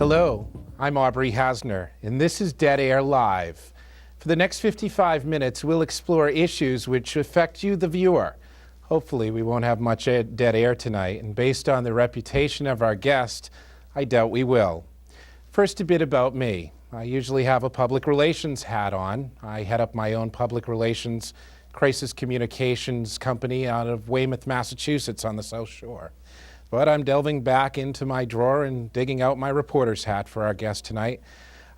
Hello, I'm Aubrey Hasner, and this is Dead Air Live. For the next 55 minutes, we'll explore issues which affect you, the viewer. Hopefully, we won't have much dead air tonight, and based on the reputation of our guest, I doubt we will. First, a bit about me. I usually have a public relations hat on. I head up my own public relations crisis communications company out of Weymouth, Massachusetts on the South Shore. But I'm delving back into my drawer and digging out my reporter's hat for our guest tonight.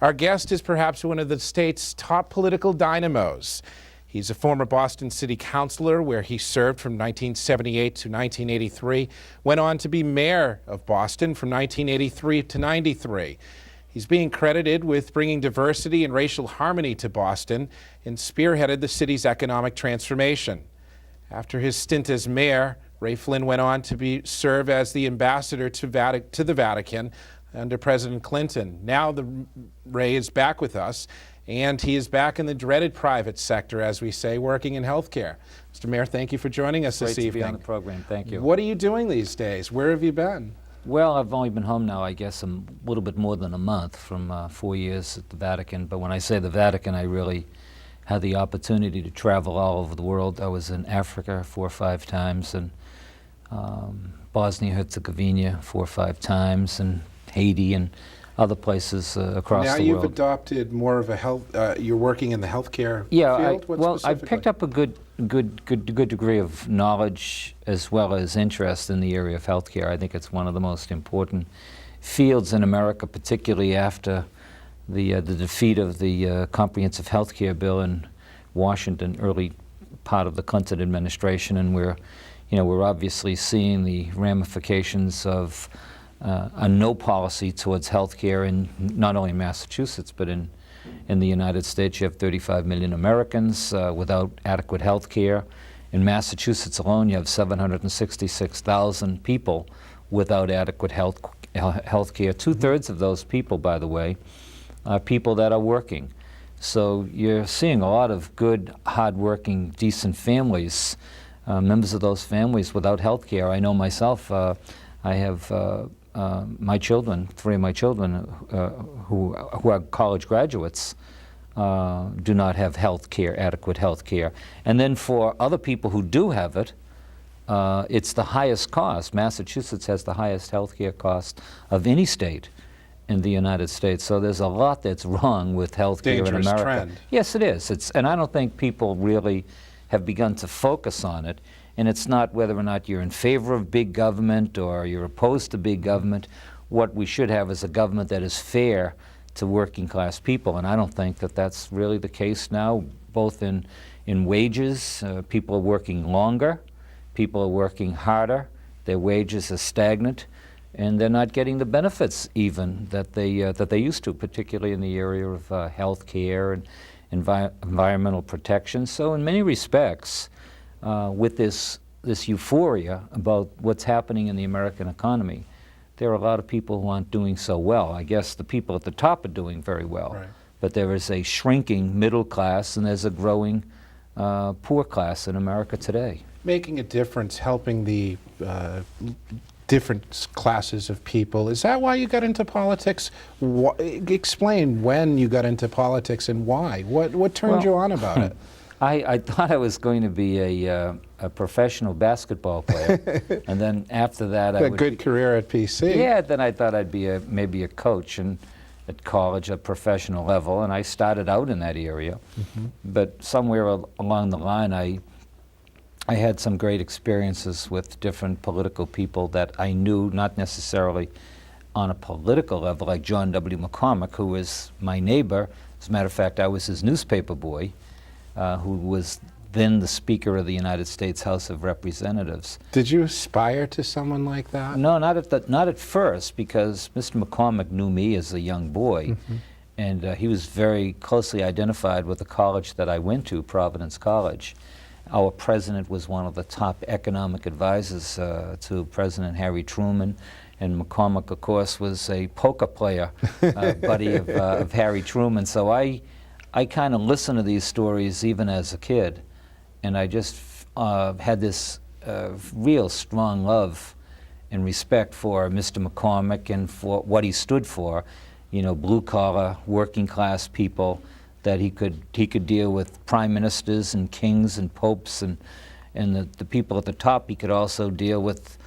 Our guest is perhaps one of the state's top political dynamos. He's a former Boston City Councilor where he served from 1978 to 1983, went on to be mayor of Boston from 1983 to 93. He's being credited with bringing diversity and racial harmony to Boston and spearheaded the city's economic transformation. After his stint as mayor, Ray Flynn went on to serve as the ambassador to the Vatican under President Clinton. Now Ray is back with us, and he is back in the dreaded private sector, as we say, working in healthcare. Mr. Mayor, thank you for joining us this evening. Great to be on the program. Thank you. What are you doing these days? Where have you been? Well, I've only been home now, I guess, a little bit more than a month from 4 years at the Vatican. But when I say the Vatican, I really had the opportunity to travel all over the world. I was in Africa 4 or 5 times, and Bosnia-Herzegovina 4 or 5 times, and Haiti and other places across the world. Now you've adopted more of a health, you're working in the healthcare field? Well, I've picked up a good degree of knowledge as well as interest in the area of healthcare. I think it's one of the most important fields in America, particularly after the defeat of the comprehensive healthcare bill in Washington, early part of the Clinton administration, and we're obviously seeing the ramifications of a no policy towards healthcare in not only Massachusetts but in the United States. You have 35 million Americans without adequate health care. In Massachusetts alone, you have 766,000 people without adequate health care. 2/3 of those people, by the way, are people that are working. So you're seeing a lot of good, hard-working, decent families, members of those families without health care. I know myself, I have my children, 3 of my children who are college graduates, do not have health care, adequate health care. And then for other people who do have it, it's the highest cost. Massachusetts has the highest health care cost of any state in the United States. So there's a lot that's wrong with health care in America. Dangerous trend. Yes, it is. And I don't think people really have begun to focus on it. And it's not whether or not you're in favor of big government or you're opposed to big government. What we should have is a government that is fair to working class people. And I don't think that that's really the case now, both in wages. People are working longer. People are working harder. Their wages are stagnant. And they're not getting the benefits even that they used to, particularly in the area of health care and environmental protection. So in many respects, with this euphoria about what's happening in the American economy, there are a lot of people who aren't doing so well. I guess the people at the top are doing very well, right. But there is a shrinking middle class and there's a growing poor class in America today. Making a difference, helping the different classes of people. Is that why you got into politics? Explain when you got into politics and why. What turned you on about it? I thought I was going to be a professional basketball player, and then after that, a good career at PC. Yeah, then I thought I'd be maybe a coach at college at professional level, and I started out in that area. Mm-hmm. But somewhere along the line, I had some great experiences with different political people that I knew, not necessarily on a political level, like John W. McCormick, who was my neighbor. As a matter of fact, I was his newspaper boy. Who was then the Speaker of the United States House of Representatives. Did you aspire to someone like that? No, not at first, because Mr. McCormick knew me as a young boy, mm-hmm. and he was very closely identified with the college that I went to, Providence College. Our president was one of the top economic advisors to President Harry Truman, and McCormick, of course, was a poker player, buddy of Harry Truman. So I kind of listened to these stories even as a kid, and I just had this real strong love and respect for Mr. McCormick and for what he stood for, blue-collar, working-class people, that he could deal with prime ministers and kings and popes and the people at the top. He could also deal with,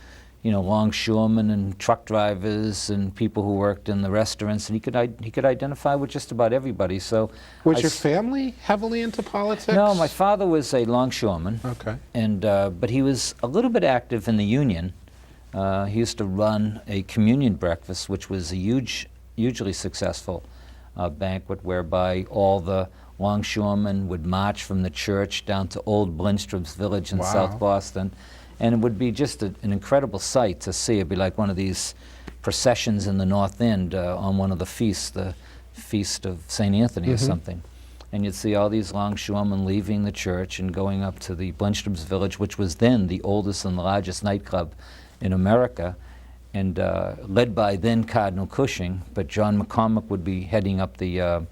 longshoremen and truck drivers and people who worked in the restaurants, and he could identify with just about everybody. So, was your family heavily into politics? No, my father was a longshoreman. Okay. And but he was a little bit active in the union. He used to run a communion breakfast, which was a hugely successful banquet whereby all the longshoremen would march from the church down to Old Blindstrup's village in Wow. South Boston. And it would be just an incredible sight to see. It'd be like one of these processions in the North End on one of the feasts, the Feast of St. Anthony or something. And you'd see all these longshoremen leaving the church and going up to the Blindstrup's village, which was then the oldest and the largest nightclub in America, and led by then Cardinal Cushing, but John McCormick would be heading up the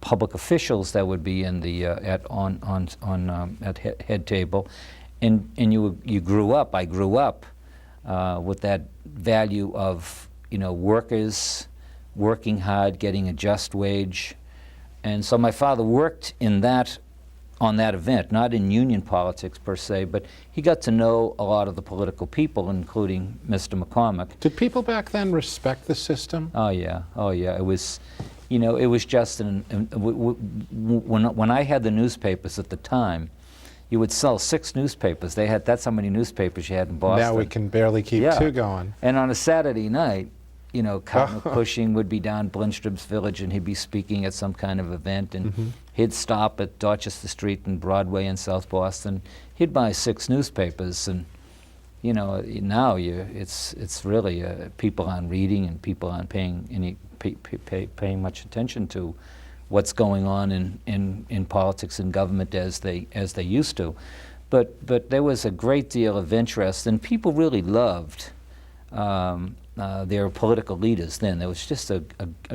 public officials that would be in the at head table, and you grew up. I grew up with that value of workers working hard, getting a just wage, and so my father worked in that. On that event, not in union politics per se, but he got to know a lot of the political people, including Mr. McCormick. Did people back then respect the system? Oh yeah. It was, it was just when I had the newspapers at the time, you would sell 6 newspapers. That's how many newspapers you had in Boston. Now we can barely keep 2 going. And on a Saturday night, Cardinal Cushing would be down Blindstrup's village, and he'd be speaking at some kind of event, and he'd stop at Dorchester Street and Broadway in South Boston. He'd buy 6 newspapers, and now it's really people aren't reading, and people aren't paying much attention to what's going on in politics and government as they used to. But there was a great deal of interest, and people really loved their political leaders then. There was just a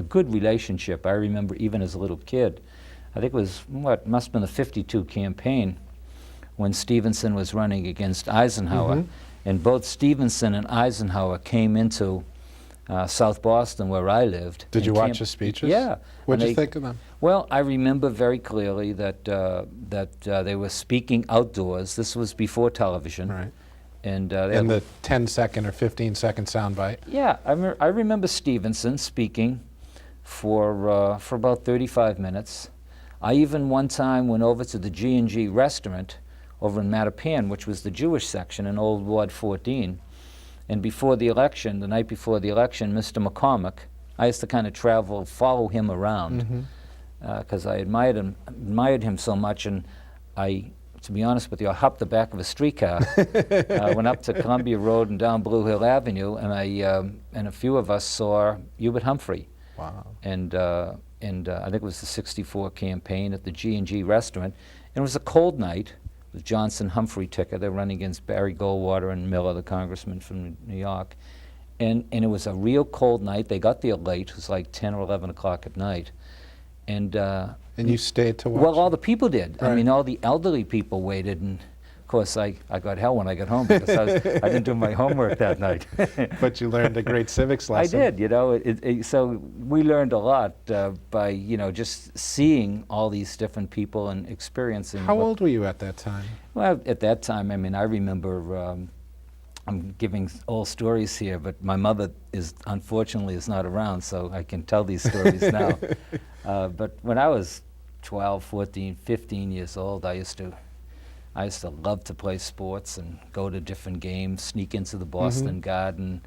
good relationship. I remember even as a little kid, I think it was, must have been the '52 campaign when Stevenson was running against Eisenhower, and both Stevenson and Eisenhower came into South Boston where I lived. Did you watch the speeches? Yeah. What did you think of them? Well, I remember very clearly that they were speaking outdoors. This was before television. Right. And in the 10-second or 15-second soundbite. Yeah, I remember Stevenson speaking for about 35 minutes. I even one time went over to the G&G restaurant over in Mattapan, which was the Jewish section in Old Ward 14. And before the election, the night before the election, Mr. McCormick, I used to kind of follow him around because I admired him so much, and to be honest with you, I hopped the back of a streetcar, went up to Columbia Road and down Blue Hill Avenue, and a few of us saw Hubert Humphrey. Wow. And I think it was the '64 campaign at the G&G restaurant. And it was a cold night with Johnson-Humphrey ticket. They were running against Barry Goldwater and Miller, the congressman from New York. And it was a real cold night. They got there late. It was like 10 or 11 o'clock at night. And you stayed to watch? Well, all the people did. Right. I mean, all the elderly people waited, and of course I got hell when I got home because I didn't do my homework that night. But you learned a great civics lesson. I did, so we learned a lot by, just seeing all these different people and experiencing. How old were you at that time? Well, at that time, I mean, I remember, I'm giving old stories here, but my mother unfortunately is not around, so I can tell these stories now. But when I was 12, 14, 15 years old, I used to love to play sports and go to different games, sneak into the Boston Garden.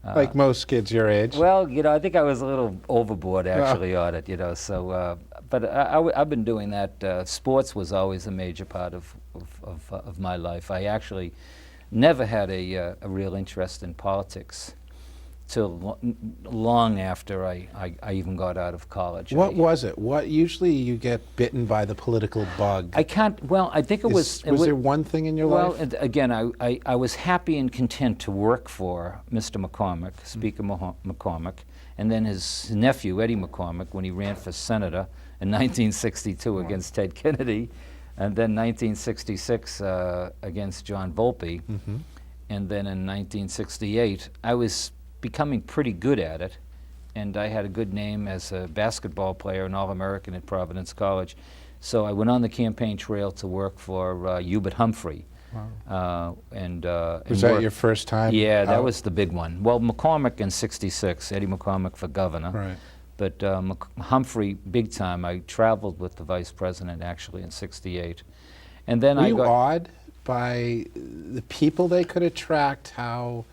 Like most kids your age? Well, I think I was a little overboard actually on it, so, but I've been doing that. Sports was always a major part of my life. I actually never had a real interest in politics till long after I even got out of college. What was it? Usually you get bitten by the political bug. I think it was... Was there one thing in your life? Well, again, I was happy and content to work for Mr. McCormick, Speaker McCormick, and then his nephew, Eddie McCormick, when he ran for senator in 1962 against Ted Kennedy, and then 1966 against John Volpe. And then in 1968, I was becoming pretty good at it, and I had a good name as a basketball player, an All-American at Providence College. So I went on the campaign trail to work for Hubert Humphrey. Wow. And Was that your first time? Yeah, that out? was the big one. Well, McCormick in '66, Eddie McCormick for governor. Right. But Humphrey, big time. I traveled with the vice president actually in '68, and then Were I you got. awed by the people they could attract? How?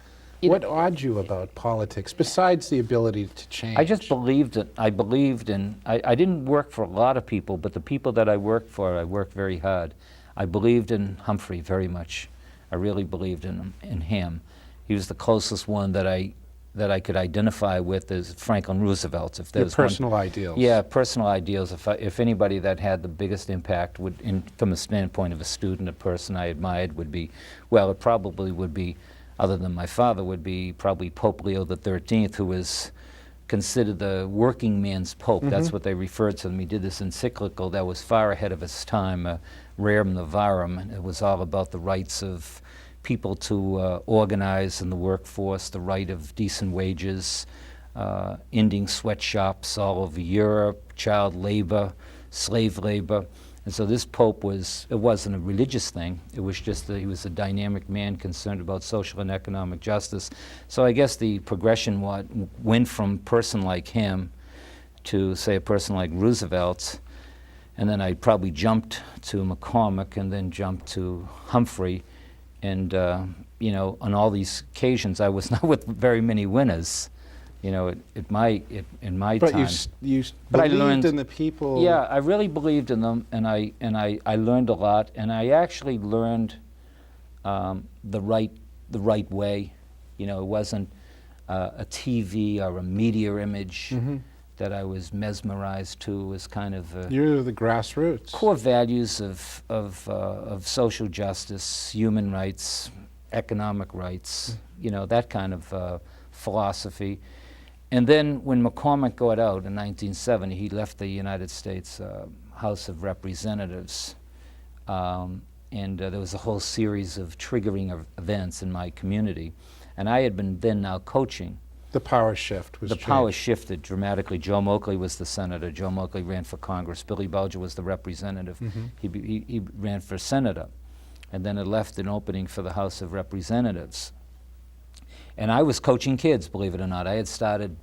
What awed you about politics besides the ability to change? I just believed it. I believed in. I didn't work for a lot of people, but the people that I worked for, I worked very hard. I believed in Humphrey very much. I really believed in him. He was the closest one that I could identify with as Franklin Roosevelt. If Your there's personal ideals. Yeah, personal ideals. If anybody that had the biggest impact would, from the standpoint of a student, a person I admired would be, well, it probably would be, other than my father, would be probably Pope Leo XIII, who was considered the working man's pope. That's what they referred to him. He did this encyclical that was far ahead of its time, Rerum Novarum. It was all about the rights of people to organize in the workforce, the right of decent wages, ending sweatshops all over Europe, child labor, slave labor. And so this pope it wasn't a religious thing. It was just that he was a dynamic man concerned about social and economic justice. So I guess the progression went from a person like him to, say, a person like Roosevelt. And then I probably jumped to McCormick and then jumped to Humphrey. And, you know, on all these occasions, I was not with very many winners, you know, in my But time. you But I believed learned- in the people. Yeah, I really believed in them, and I learned a lot, and I actually learned the right way. You know, it wasn't a TV or a media image that I was mesmerized to. It was kind of You're the grassroots. core values of social justice, human rights, economic rights. You know, that kind of philosophy. And then when McCormick got out in 1970, he left the United States House of Representatives. And there was a whole series of triggering events in my community. And I had been then now coaching. The power shift was The changed. power shifted dramatically. Joe Moakley was the senator. Joe Moakley ran for Congress. Billy Bulger was the representative. He ran for senator. And then it left an opening for the House of Representatives. And I was coaching kids, believe it or not. I had started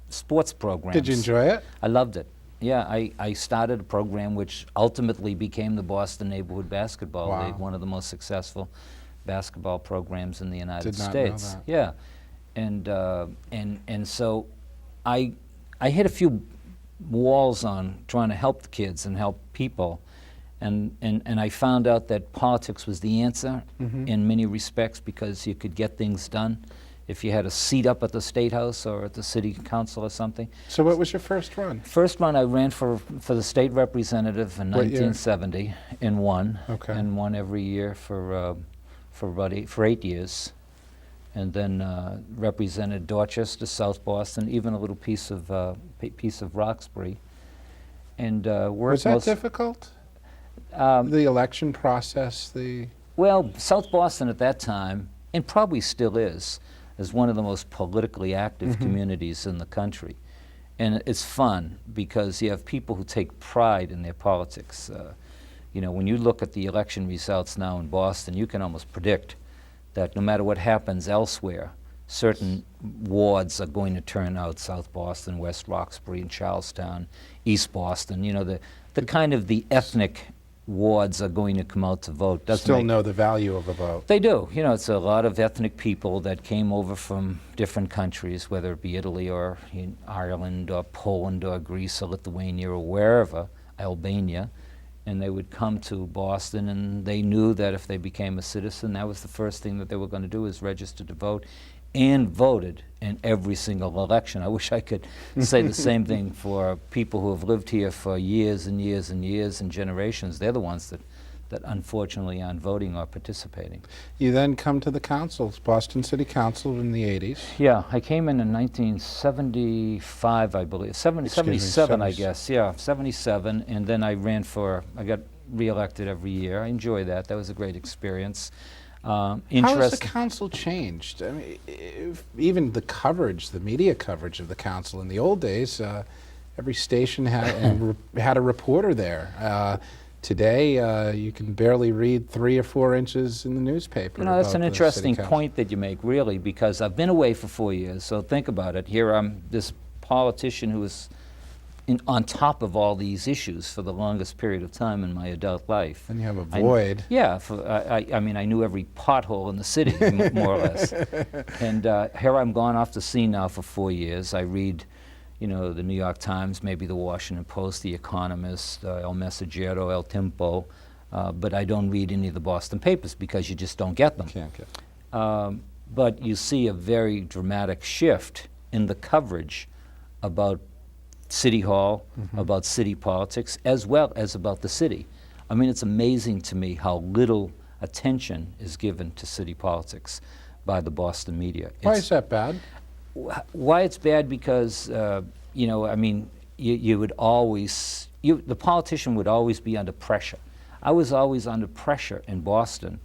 sports programs. Did you enjoy it? I loved it. Yeah, I started a program which ultimately became the Boston Neighborhood Basketball Wow. League, one of the most successful basketball programs in the United Did not know States. that. Yeah, and so I hit a few walls on trying to help the kids and help people, and I found out that politics was the answer in many respects because you could get things done if you had a seat up at the State House or at the City Council or something. So what was your first run? First run, I ran for the state representative in What year? 1970 and won. Okay. And won every year for 8 years. And then represented Dorchester, South Boston, even a little piece of Roxbury. And Was worked that difficult? The election process, Well, South Boston at that time, and probably still is one of the most politically active communities in the country. And it's fun because you have people who take pride in their politics. You know, when you look at the election results now in Boston, you can almost predict that no matter what happens elsewhere, certain wards are going to turn out: South Boston, West Roxbury, and Charlestown, East Boston. You know, the kind of the ethnic wards are going to come out to vote. still know the value of a vote. They do. You know, it's a lot of ethnic people that came over from different countries, whether it be Italy or in Ireland or Poland or Greece or Lithuania or wherever, Albania, and they would come to Boston, and they knew that if they became a citizen, that was the first thing that they were going to do, is register to vote, and voted in every single election. I wish I could say the same thing for people who have lived here for years and years and years and generations. They're the ones that unfortunately aren't voting or participating. You then come to the councils, Boston City Council in the 80s. Yeah, I came in 1975, I believe. 77, I guess. Yeah, 77, and then I got reelected every year. I enjoyed that. That was a great experience. How has the Interesting. council changed? I mean, even the coverage, the media coverage of the council in the old days, every station had a reporter there. Today, you can barely read 3 or 4 inches in the newspaper. You know, that's about an the interesting city council. point that you make, really, because I've been away for 4 years, so think about it. Here I'm this politician who was on top of all these issues for the longest period of time in my adult life. And you have a void. Yeah, I mean, I knew every pothole in the city, more or less. And here I'm gone off the scene now for 4 years. I read, you know, the New York Times, maybe the Washington Post, the Economist, El Messaggero, El Tiempo, but I don't read any of the Boston papers because you just don't get them. Can't get. But you see a very dramatic shift in the coverage about City Hall, about city politics, as well as about the city. I mean, it's amazing to me how little attention is given to city politics by the Boston media. Why is that bad? Why it's bad? Because, you know, I mean, you would always, the politician would always be under pressure. I was always under pressure in Boston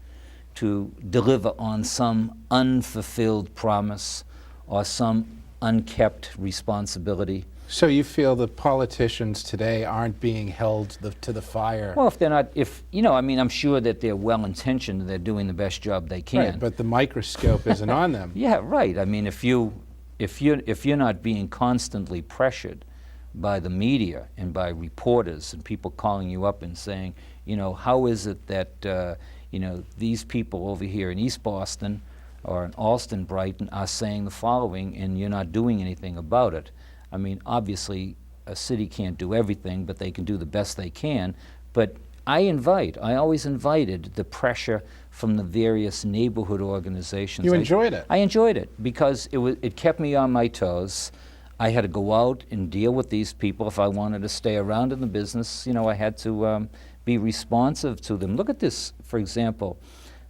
to deliver on some unfulfilled promise or some unkept responsibility. So you feel the politicians today aren't being held to the fire? Well, if they're not, you know, I mean, I'm sure that they're well-intentioned and they're doing the best job they can. Right, but the microscope isn't on them. Yeah, right. I mean, if you're not being constantly pressured by the media and by reporters and people calling you up and saying, you know, how is it that you know, these people over here in East Boston or in Allston, Brighton are saying the following, and you're not doing anything about it. I mean, obviously, a city can't do everything, but they can do the best they can. But I always invited the pressure from the various neighborhood organizations. You enjoyed it? I enjoyed it because it kept me on my toes. I had to go out and deal with these people. If I wanted to stay around in the business, you know, I had to be responsive to them. Look at this, for example,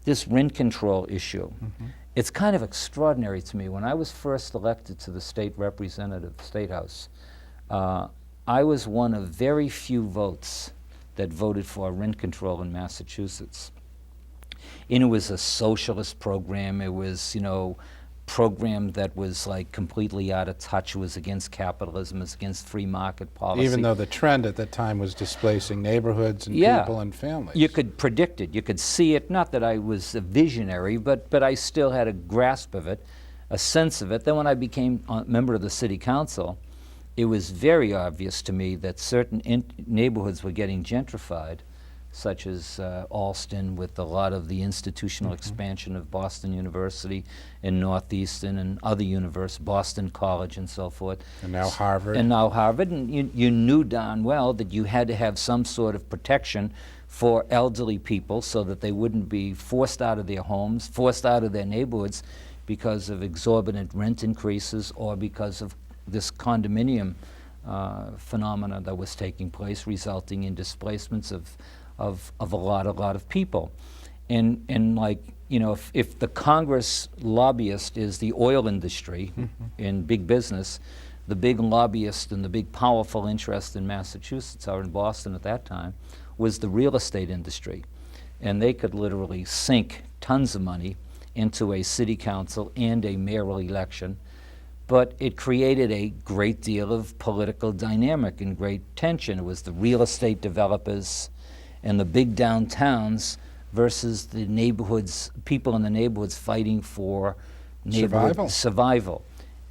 this rent control issue. It's kind of extraordinary to me. When I was first elected to the state house, I was one of very few votes that voted for rent control in Massachusetts. And it was a socialist program. It was, you know, program that was like completely out of touch. It was against capitalism. It was against free market policy. Even though the trend at that time was displacing neighborhoods and people and families. You could predict it. You could see it. Not that I was a visionary, but I still had a grasp of it, a sense of it. Then when I became a member of the city council, it was very obvious to me that certain neighborhoods were getting gentrified, such as Allston, with a lot of the institutional expansion of Boston University and Northeastern and other universities, Boston College and so forth. And now Harvard. And now Harvard. And you knew darn well that you had to have some sort of protection for elderly people so that they wouldn't be forced out of their homes, forced out of their neighborhoods because of exorbitant rent increases or because of this condominium phenomena that was taking place, resulting in displacements of a lot of people. And like, you know, if the Congress lobbyist is the oil industry in big business, the big lobbyist and the big powerful interest in Massachusetts, or in Boston at that time, was the real estate industry. And they could literally sink tons of money into a city council and a mayoral election. But it created a great deal of political dynamic and great tension. It was the real estate developers and the big downtowns versus the neighborhoods, people in the neighborhoods fighting for neighborhood survival.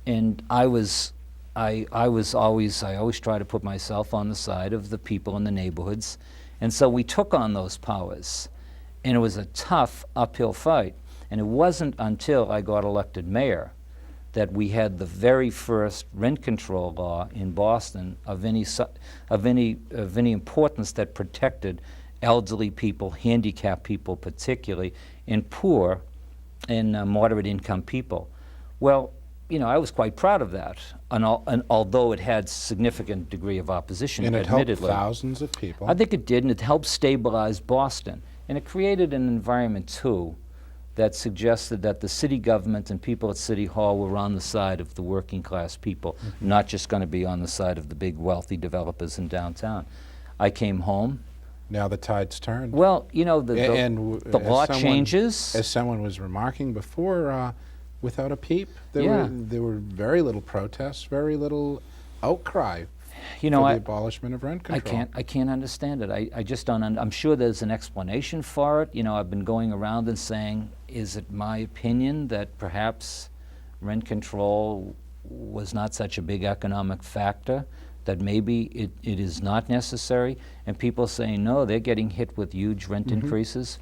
And I always try to put myself on the side of the people in the neighborhoods. And so we took on those powers. And it was a tough uphill fight. And it wasn't until I got elected mayor that we had the very first rent control law in Boston of any importance that protected elderly people, handicapped people particularly, and poor and moderate income people. Well, you know, I was quite proud of that, and although it had significant degree of opposition, and it admittedly. helped thousands of people. I think it did, and it helped stabilize Boston. And it created an environment, too, that suggested that the city government and people at City Hall were on the side of the working class people, not just going to be on the side of the big wealthy developers in downtown. I came home Now the tide's turned. Well, you know, And the law changes. As someone was remarking before, without a peep, there were very little protests, very little outcry You know, for the abolishment of rent control. I can't understand it. I just don't. I'm sure there's an explanation for it. You know, I've been going around and saying, is it my opinion that perhaps rent control was not such a big economic factor, that maybe it is not necessary? And people saying, no, they're getting hit with huge rent increases.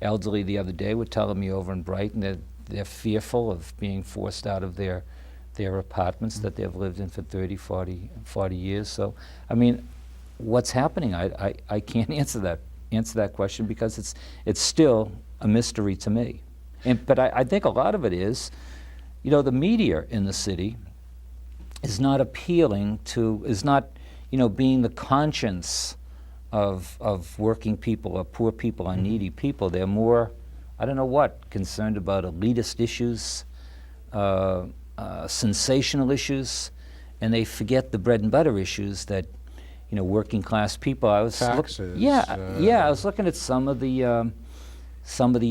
Elderly the other day were telling me over in Brighton that they're fearful of being forced out of their apartments that they've lived in for 30, 40 years. So, I mean, what's happening? I can't answer that question because it's still a mystery to me. But I think a lot of it is, you know, the media in the city is not appealing to, is not, you know, being the conscience of working people or poor people or needy people. They're more, I don't know what, concerned about elitist issues, sensational issues, and they forget the bread and butter issues that, you know, working class people. I was taxes. I was looking at some of the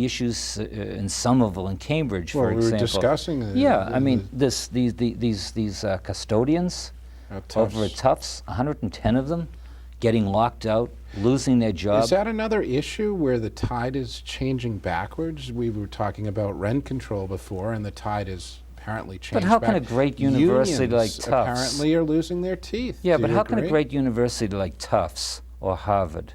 issues in Somerville and Cambridge, for example. We were discussing. I mean, these custodians over at Tufts, 110 of them, getting locked out, losing their jobs. Is that another issue where the tide is changing backwards? We were talking about rent control before, and the tide is apparently changed. But how can a great university like Tufts apparently are losing their teeth? Yeah, but how can a great university like Tufts or Harvard,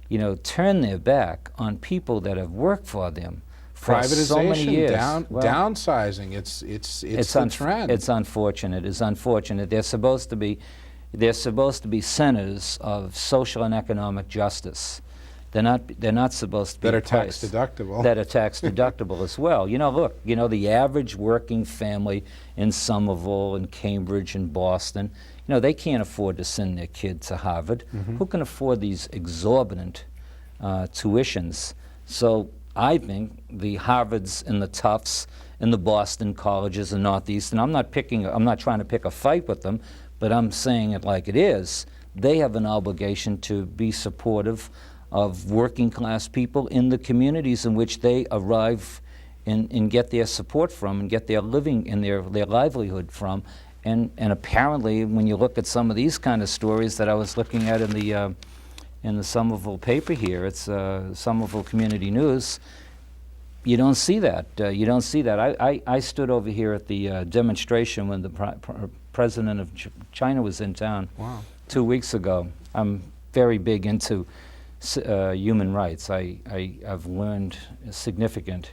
you know, turn their back on people that have worked for them for so many years? Downsizing. It's the trend. It's unfortunate. It's unfortunate. They're supposed to be centers of social and economic justice. They're not supposed to be that are tax deductible. That are tax deductible as well. You know, look, you know, the average working family in Somerville and Cambridge and Boston, you know, they can't afford to send their kid to Harvard. Who can afford these exorbitant tuitions? So I think the Harvards and the Tufts and the Boston colleges and Northeastern, I'm not trying to pick a fight with them, but I'm saying it like it is. They have an obligation to be supportive of working class people in the communities in which they arrive and get their support from and get their living and their livelihood from. And apparently, when you look at some of these kind of stories that I was looking at in the Somerville paper here, it's Somerville Community News, you don't see that. You don't see that. I stood over here at the demonstration when the president of China was in town 2 weeks ago. I'm very big into human rights. I've learned a significant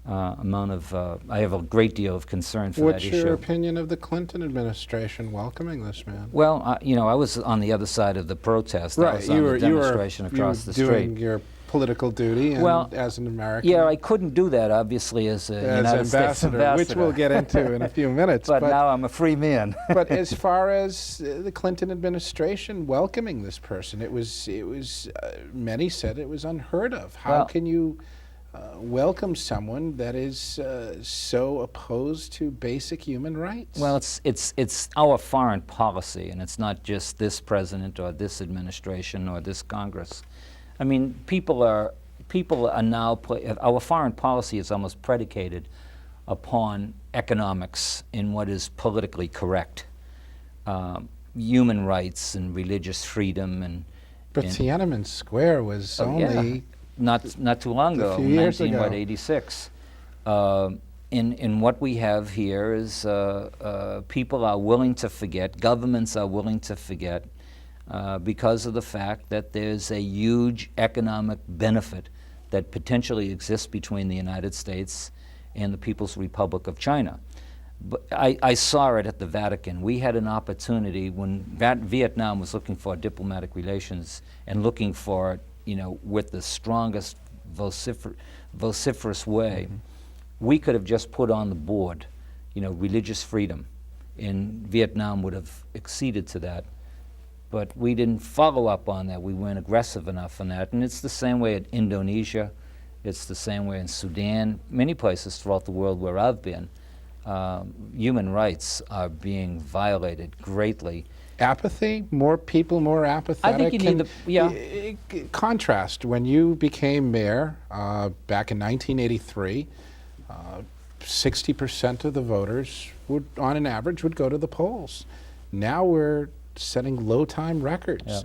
amount of, I have a great deal of concern for that issue. What's your opinion of the Clinton administration welcoming this man? Well, you know, I was on the other side of the protest. Right, I was on the demonstration across the street. Doing your political duty and as an American. Yeah, I couldn't do that, obviously, as a United States ambassador. Which we'll get into in a few minutes. But now I'm a free man. But as far as the Clinton administration welcoming this person, it was many said it was unheard of. How can you welcome someone that is so opposed to basic human rights? Well, it's our foreign policy, and it's not just this president or this administration or this Congress. I mean, people are now, our foreign policy is almost predicated upon economics in what is politically correct. Human rights and religious freedom But Tiananmen Square was only... Not too long ago, 1986. And what we have here is people are willing to forget, governments are willing to forget, because of the fact that there's a huge economic benefit that potentially exists between the United States and the People's Republic of China. But I saw it at the Vatican. We had an opportunity when Vietnam was looking for diplomatic relations and looking for it, you know, with the strongest vociferous way. We could have just put on the board, you know, religious freedom, and Vietnam would have acceded to that. But we didn't follow up on that. We weren't aggressive enough on that. And it's the same way in Indonesia. It's the same way in Sudan. Many places throughout the world where I've been, human rights are being violated greatly. Apathy? More people, more apathetic? I think you need Contrast, when you became mayor back in 1983, 60% of the voters would, on an average, would go to the polls. Now we're setting low time records.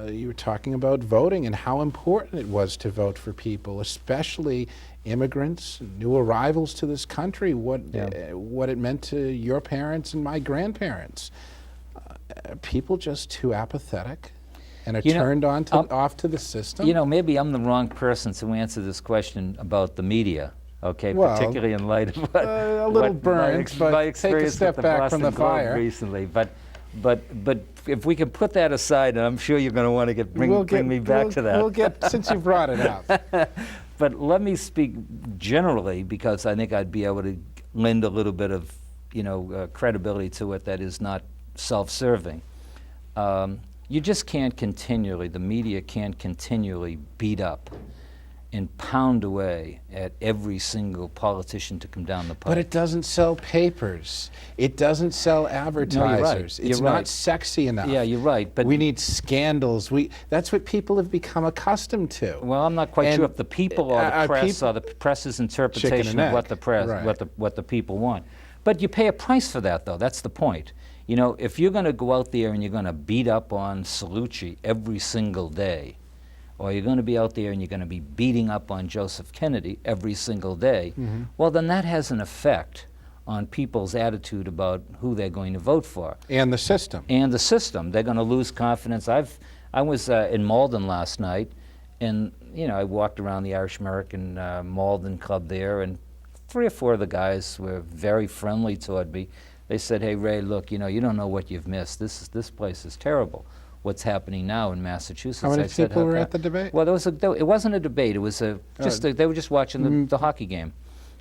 You were talking about voting and how important it was to vote for people, especially immigrants, new arrivals to this country, what it meant to your parents and my grandparents. People just too apathetic and are turned on to, off to the system? You know, maybe I'm the wrong person to answer this question about the media, okay, well, particularly in light of what, a little burnt, but my take a step back from the fire recently. But if we can put that aside, and I'm sure you're going to want to bring me back to that. Since you brought it up. But let me speak generally, because I think I'd be able to lend a little bit of, credibility to it that is not self-serving. You just can't continually, the media can't continually beat up and pound away at every single politician to come down the pipe. But it doesn't sell papers. It doesn't sell advertisers. No, it's not sexy enough. Yeah, you're right. But we need scandals. That's what people have become accustomed to. Well, I'm not quite sure if the people or the press or the press's interpretation of what the press, what the people want. But you pay a price for that, though. That's the point. You know, if you're going to go out there and you're going to beat up on Cellucci every single day, or you're going to be out there and you're going to be beating up on Joseph Kennedy every single day, well, then that has an effect on people's attitude about who they're going to vote for. And the system. And the system. They're going to lose confidence. I was in Malden last night, and, I walked around the Irish American Malden Club there, and 3 or 4 of the guys were very friendly toward me. They said, "Hey, Ray, look, you don't know what you've missed. This place is terrible. What's happening now in Massachusetts?" How many people were at the debate? Well, it wasn't a debate. It was they were just watching the hockey game,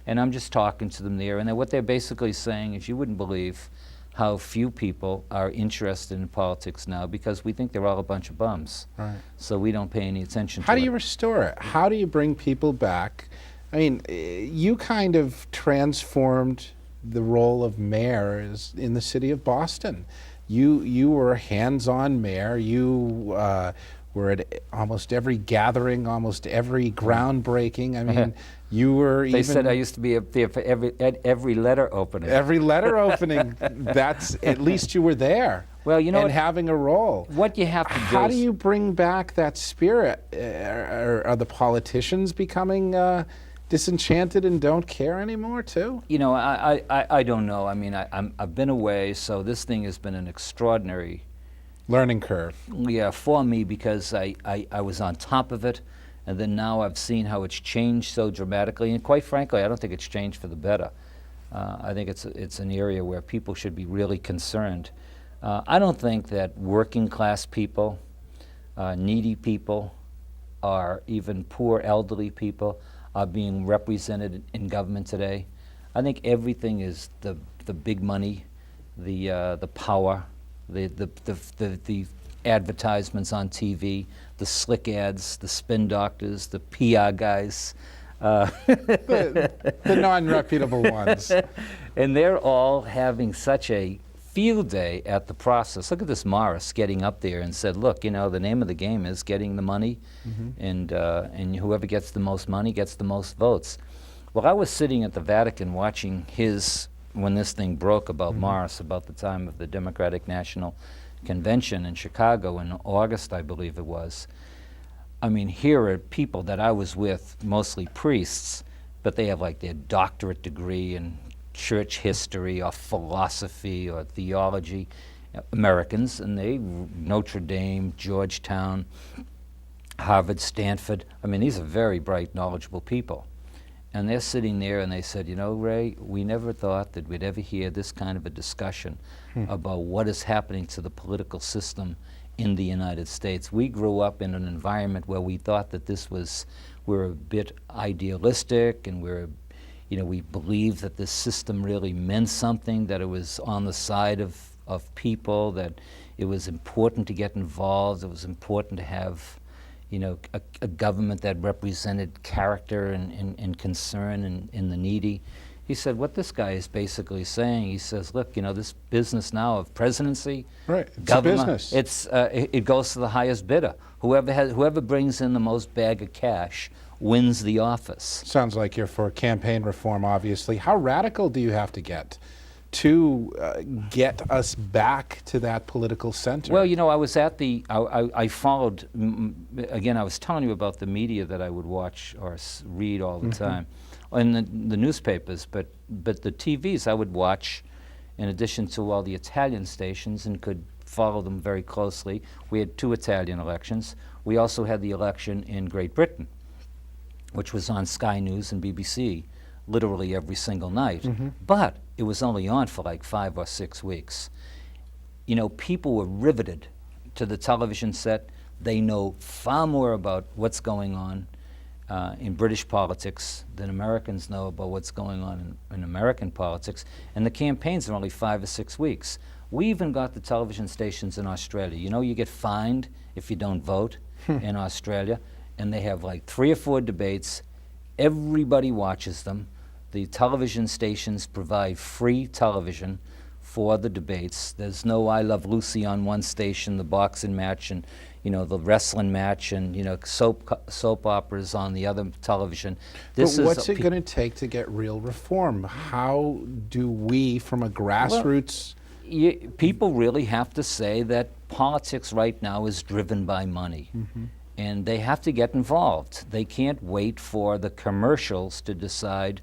and I'm just talking to them there. And what they're basically saying is, you wouldn't believe how few people are interested in politics now, because we think they're all a bunch of bums. Right. So we don't pay any attention to it. How do you restore it? How do you bring people back? I mean, you kind of transformed the role of mayor in the city of Boston. You were a hands-on mayor. You were at almost every gathering, almost every groundbreaking. I mean, you were They said I used to be up there for every letter opening. Every letter opening. That's, at least you were there. Well, and having a role. What you have to do How do you bring back that spirit? Are the politicians becoming disenchanted and don't care anymore too? I don't know. I mean, I've been away, so this thing has been an extraordinary learning curve. Yeah, for me, because I was on top of it, and then now I've seen how it's changed so dramatically, and quite frankly, I don't think it's changed for the better. I think it's an area where people should be really concerned. I don't think that working class people, needy people, or even poor elderly people are being represented in government today. I think everything is the big money, the power, the advertisements on TV, the slick ads, the spin doctors, the PR guys. The non-reputable ones. And they're all having such a field day at the process. Look at this Morris getting up there and said, look, the name of the game is getting the money, and whoever gets the most money gets the most votes. Well, I was sitting at the Vatican watching when this thing broke about Morris, about the time of the Democratic National Convention in Chicago in August, I believe it was. I mean, here are people that I was with, mostly priests, but they have like their doctorate degree in church history or philosophy or theology, Americans, and they, Notre Dame, Georgetown, Harvard, Stanford. I mean, these are very bright, knowledgeable people. And they're sitting there and they said, Ray, we never thought that we'd ever hear this kind of a discussion about what is happening to the political system in the United States. We grew up in an environment where we thought that we're a bit idealistic, and we believed that this system really meant something, that it was on the side of people, that it was important to get involved, it was important to have a government that represented character and concern in the needy. He said, what this guy is basically saying, he says, look, you know, this business now of presidency, Right, it's government, a business. it goes to the highest bidder. Whoever brings in the most bag of cash wins the office. Sounds like you're for campaign reform, obviously. How radical do you have to get us back to that political center? Well, you know, I was at the, I followed, again, I was telling you about the media that I would watch or read all the time, and the newspapers, but the TVs I would watch in addition to all the Italian stations and could follow them very closely. We had 2 Italian elections. We also had the election in Great Britain, which was on Sky News and BBC literally every single night. But it was only on for like 5 or 6 weeks. You know, people were riveted to the television set. They know far more about what's going on in British politics than Americans know about what's going on in American politics. And the campaigns are only 5 or 6 weeks. We even got the television stations in Australia. You know, you get fined if you don't vote in Australia. And they have like 3 or 4 debates. Everybody watches them. The television stations provide free television for the debates. There's no I Love Lucy on one station, the boxing match, and you know the wrestling match, and you know soap operas on the other television. But what's it going to take to get real reform? How do we, from a grassroots... People really have to say that politics right now is driven by money. And they have to get involved. They can't wait for the commercials to decide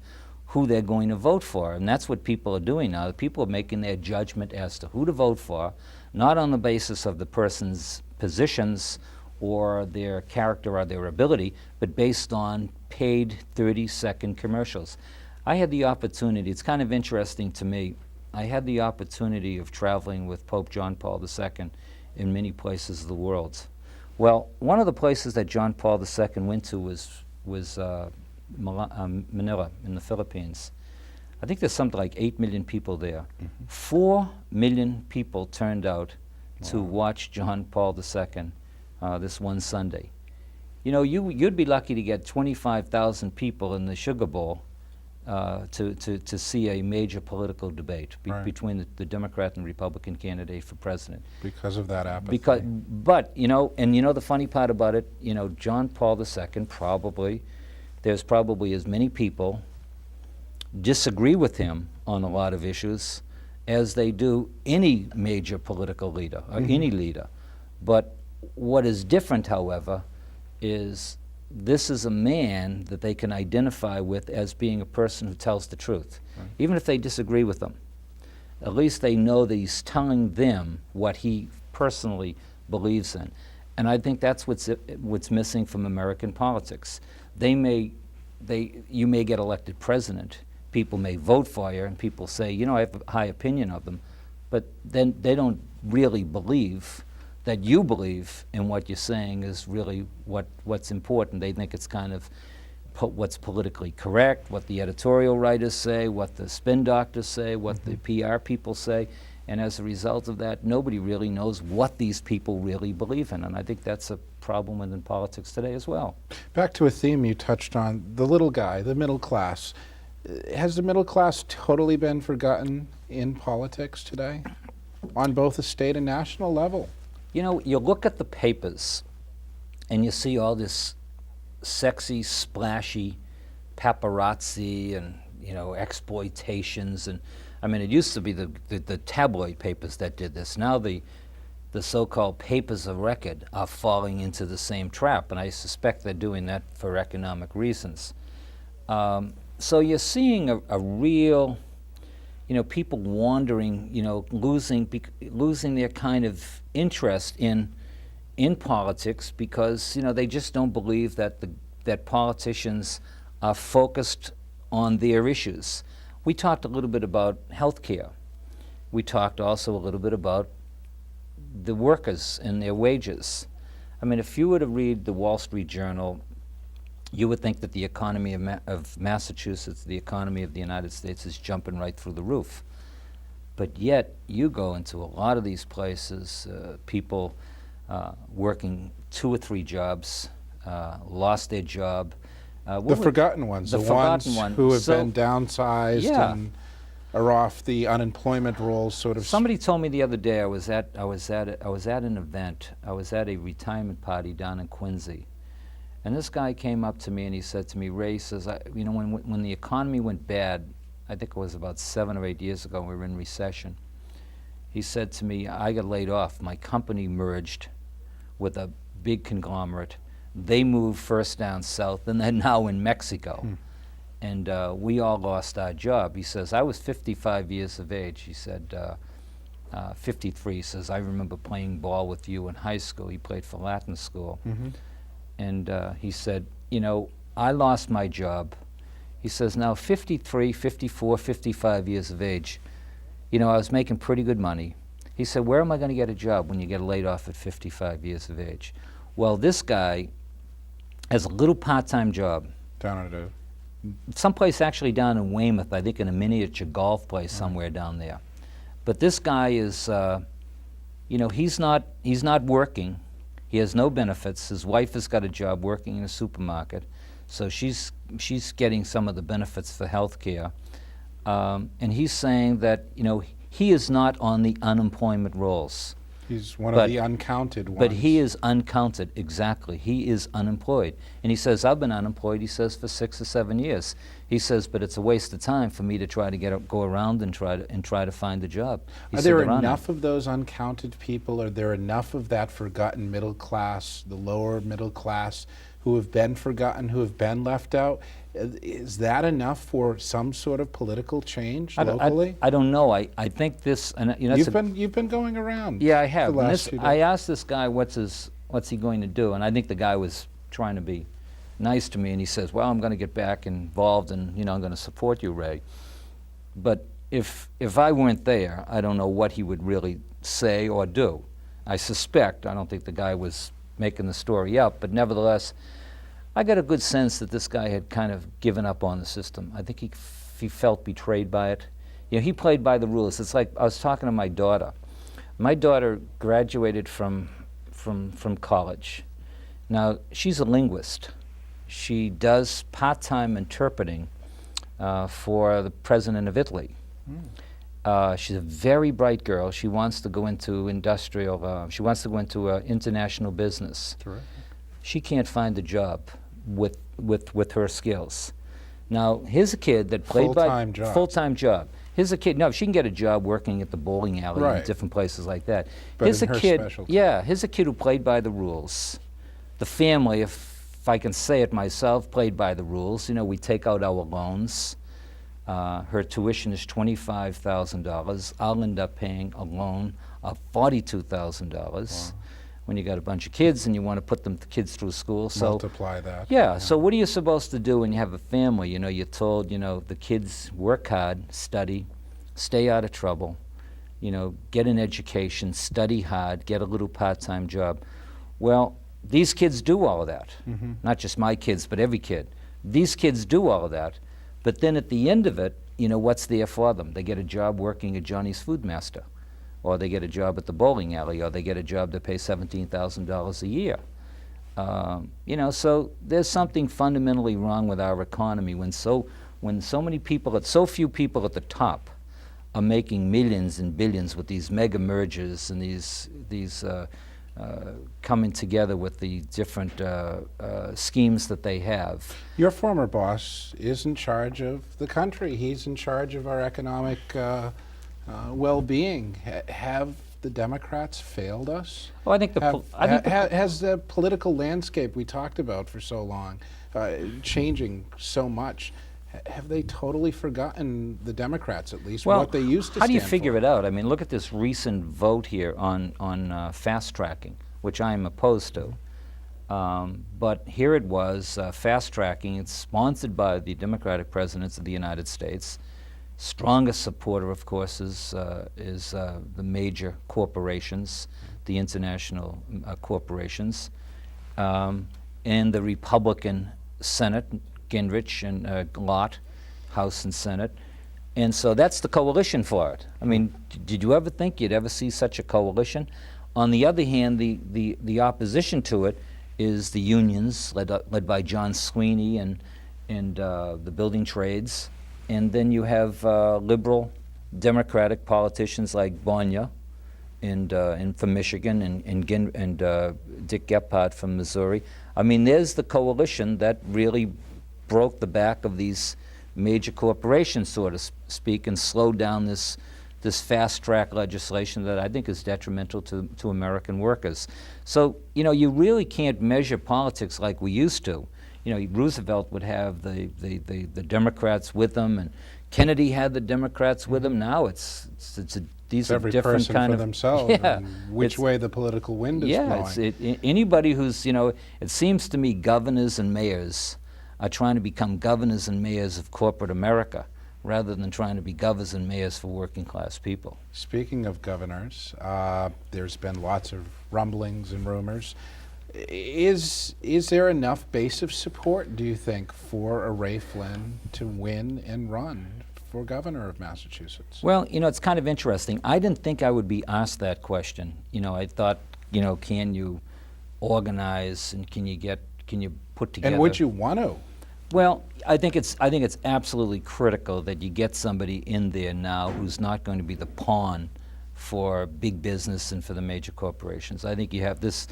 who they're going to vote for. And that's what people are doing now. People are making their judgment as to who to vote for, not on the basis of the person's positions or their character or their ability, but based on paid 30-second commercials. I had the opportunity, it's kind of interesting to me, I had the opportunity of traveling with Pope John Paul II in many places of the world. Well, one of the places that John Paul II went to was Manila in the Philippines. I think there's something like 8 million people there. 4 million people turned out to watch John Paul II this one Sunday. You know, you'd be lucky to get 25,000 people in the Sugar Bowl to see a major political debate between the Democrat and Republican candidate for president. Because of that apathy. But, you know, and you know the funny part about it, you know, John Paul II there's probably as many people disagree with him on a lot of issues as they do any major political leader or any leader. But what is different, however, is this is a man that they can identify with as being a person who tells the truth. Even if they disagree with him, at least they know that he's telling them what he personally believes in. And I think that's what's missing from American politics. You may get elected president, people may vote for you, and people say, you know, I have a high opinion of them, but then they don't really believe that you believe in what you're saying is really what's important. They think it's kind of what's politically correct, what the editorial writers say, what the spin doctors say, what the PR people say, and as a result of that, nobody really knows what these people really believe in, and I think that's a problem within politics today as well. Back to a theme you touched on, the little guy, the middle class. Has the middle class totally been forgotten in politics today, on both a state and national level? You know, you look at the papers and you see all this sexy, splashy paparazzi and, you know, exploitations. And I mean, it used to be the tabloid papers that did this. Now the so-called papers of record are falling into the same trap, and I suspect they're doing that for economic reasons. So you're seeing a real, you know, people wandering, you know, losing their kind of interest in politics because, you know, they just don't believe that politicians are focused on their issues. We talked a little bit about health care. We talked also a little bit about the workers and their wages. I mean, if you were to read the Wall Street Journal, you would think that the economy of Massachusetts, the economy of the United States is jumping right through the roof. But yet, you go into a lot of these places, people working 2 or 3 jobs, lost their job, The forgotten ones, the ones who have been downsized Yeah. and are off the unemployment rolls, sort of. Somebody told me the other day, I was at an event. I was at a retirement party down in Quincy, and this guy came up to me and he said to me, "Ray," he says, "you know, when the economy went bad, I think it was about 7 or 8 years ago, we were in recession." He said to me, "I got laid off. My company merged with a big conglomerate. They moved first down south, and they're now in Mexico." And we all lost our job. He says, "I was 55 years of age." He said, 53. He says, "I remember playing ball with you in high school." He played for Latin school. And he said, "You know, I lost my job." He says, "Now 53, 54, 55 years of age, you know, I was making pretty good money." He said, "Where am I going to get a job when you get laid off at 55 years of age?" Well, this guy has a little part-time job Down at a someplace actually down in Weymouth, I think in a miniature golf place somewhere down there. But this guy is, you know, he's not working. He has no benefits. His wife has got a job working in a supermarket, so she's getting some of the benefits for health care. And he's saying that, you know, he is not on the unemployment rolls. He's one of the uncounted ones. But he is uncounted, exactly. He is unemployed. And he says, "I've been unemployed," he says, "for 6 or 7 years." He says, "But it's a waste of time for me to try to go around and try to find a job." Are there enough of those uncounted people? Are there enough of that forgotten middle class, the lower middle class, who have been forgotten, who have been left out? Is that enough for some sort of political change locally? I don't know. I think this, and you know, You've been going around. yeah, I have. The And last few days. I asked this guy, what's he going to do? And I think the guy was trying to be nice to me, and he says, "Well, I'm going to get back involved, and you know, I'm going to support you, Ray." But if I weren't there, I don't know what he would really say or do. I suspect, I don't think the guy was making the story up, but nevertheless, I got a good sense that this guy had kind of given up on the system. I think he felt betrayed by it. You know, he played by the rules. It's like I was talking to my daughter. My daughter graduated from college. Now, she's a linguist. She does part-time interpreting for the president of Italy. She's a very bright girl. She wants to go into she wants to go into international business. Terrific. She can't find a job with her skills. Now, here's a kid that played Full-time job. Full-time job. Here's a kid. No, she can get a job working at the bowling alley Right. and different places like that. But Here's in a her kid. specialty. Yeah, here's a kid who played by the rules. The family, if I can say it myself, played by the rules. You know, we take out our loans. Her tuition is $25,000. I'll end up paying a loan of $42,000. Wow. When you got a bunch of kids and you want to put the kids through school. So Multiply that. yeah, so what are you supposed to do when you have a family? You know, you're told, you know, the kids work hard, study, stay out of trouble, you know, get an education, study hard, get a little part-time job. Well, these kids do all of that. Not just my kids, but every kid. These kids do all of that. But then at the end of it, you know, what's there for them? They get a job working at Johnny's Food Master, or they get a job at the bowling alley, or they get a job that pays $17,000 a year. You know, so there's something fundamentally wrong with our economy when so many people, so few people at the top are making millions and billions with these mega mergers and these coming together with the different schemes that they have. Your former boss is in charge of the country. He's in charge of our economic well-being. Have the Democrats failed us? Well, I think has the political landscape we talked about for so long changing so much? Have they totally forgotten the Democrats, at least, what they used to stand for? How do you figure it out? I mean, look at this recent vote here on fast tracking, which I am opposed to. But here it was, fast tracking. It's sponsored by the Democratic presidents of the United States. Strongest supporter, of course, is the major corporations, the international corporations, and the Republican Senate, Gingrich and Lott, House and Senate. And so that's the coalition for it. I mean, did you ever think you'd ever see such a coalition? On the other hand, the opposition to it is the unions, led by John Sweeney the building trades. And then you have liberal Democratic politicians like Bonya and from Michigan and Dick Gephardt from Missouri. I mean, there's the coalition that really broke the back of these major corporations, so to speak, and slowed down this fast-track legislation that I think is detrimental to American workers. So, you know, you really can't measure politics like we used to. You know, Roosevelt would have the Democrats with him, and Kennedy had the Democrats with him. Now these are every different person kind for of themselves, yeah, and which way the political wind is blowing. Anybody who's, you know, it seems to me governors and mayors are trying to become governors and mayors of corporate America rather than trying to be governors and mayors for working class people. Speaking of governors, there's been lots of rumblings and rumors. Is there enough base of support, do you think, for a Ray Flynn to win and run for governor of Massachusetts? Well, you know, it's kind of interesting. I didn't think I would be asked that question. You know, I thought, you know, can you organize and can you put together? And would you want to? Well, I think it's absolutely critical that you get somebody in there now who's not going to be the pawn for big business and for the major corporations. I think you have this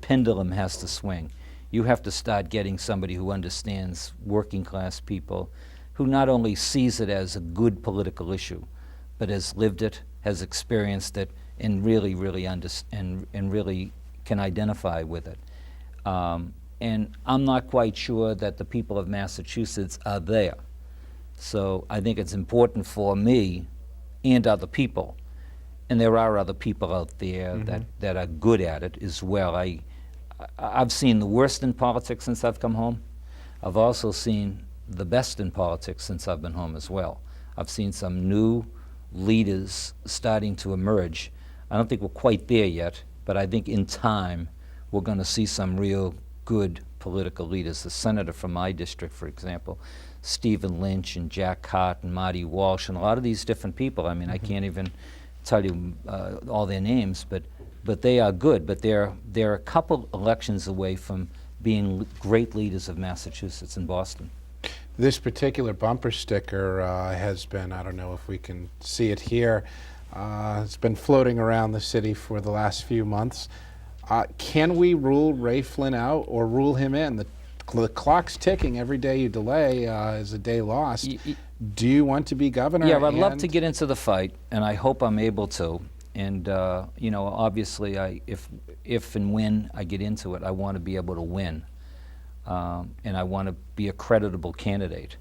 pendulum has to swing. You have to start getting somebody who understands working class people, who not only sees it as a good political issue, but has lived it, has experienced it, and really really can identify with it. And I'm not quite sure that the people of Massachusetts are there. So I think it's important for me and other people, and there are other people out there that are good at it as well. I've seen the worst in politics since I've come home. I've also seen the best in politics since I've been home as well. I've seen some new leaders starting to emerge. I don't think we're quite there yet, but I think in time we're going to see some real good political leaders. The senator from my district, for example, Stephen Lynch and Jack Hart and Marty Walsh, and a lot of these different people. I mean, I can't even tell you all their names, but they are good. But they're a couple elections away from being great leaders of Massachusetts and Boston. This particular bumper sticker has been, I don't know if we can see it here, it's been floating around the city for the last few months. Can we rule Ray Flynn out or rule him in? The clock's ticking. Every day you delay is a day lost. Do you want to be governor? Yeah, I'd love to get into the fight, and I hope I'm able to. And you know, obviously, if and when I get into it, I want to be able to win, and I want to be a creditable candidate.